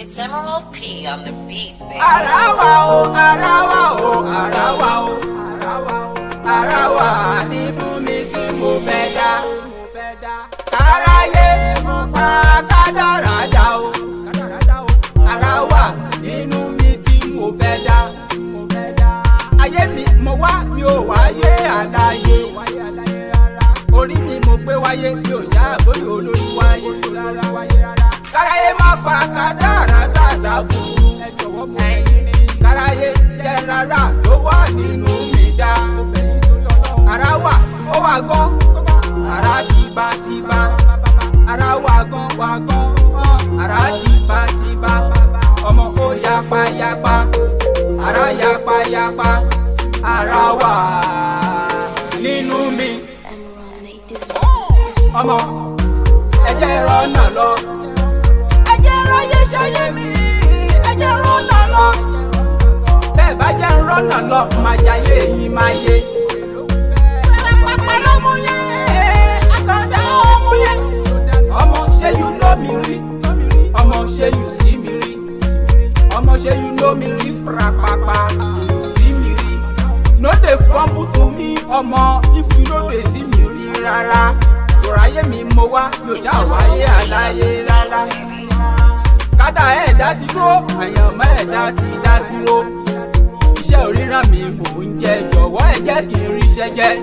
It's Emerald P on the beat, baby. Arawa o, arawa o, arawa o, arawa nínú mi tí mo fẹ́ dá. Káráyé mo pa kádàrá dá o. Arawa nínú mi tí mo fẹ́ dá. Ayé mi mo wá mi ò wáyé àlàyé. Orí mi mo gbé wáyé mi ò ṣàgbóyè olórí wáyé rárá. Káráyé má pa kádàrá dá sábùrú. Káráyé jẹ́ rárá ló wà nínú mi dá. Ara wà ó wà gan, ara tìbàtìbà. Ara wà gan, ara tìbàtìbà. Ọmọ ó yapayapa, ara yapayapa. Ara wà nínú mi. Ọmọ ẹ jẹ́ rọ́nà lọ. Ẹ jẹ́ ráyé ṣayé mi. Ẹ jẹ́ rọ́nà lọ. Bẹ́ẹ̀ bá jẹ́ rọ́nà lọ, máa jayé yín máa yé. Pápá ló mú yé, àkàndá ó mú yé. Ọmọ ṣé you know mi rí? Ọmọ ṣé you see mi rí? Ọmọ ṣé you know mi rí? Frapapa you see mi rí? No dey fumble to me, ọmọ if you no dey see mi rí rárá. Ayé mi mo wá yóò ṣá wáyé àlàyé rárá. Kádà ẹ̀dá ti dúró, àyànmọ́ ẹ̀dá ti dá dúró. Iṣẹ́ oríran mi mò ń jẹ, jọ̀wọ́ ẹ jẹ́ kí n ríṣẹ́ jẹ́.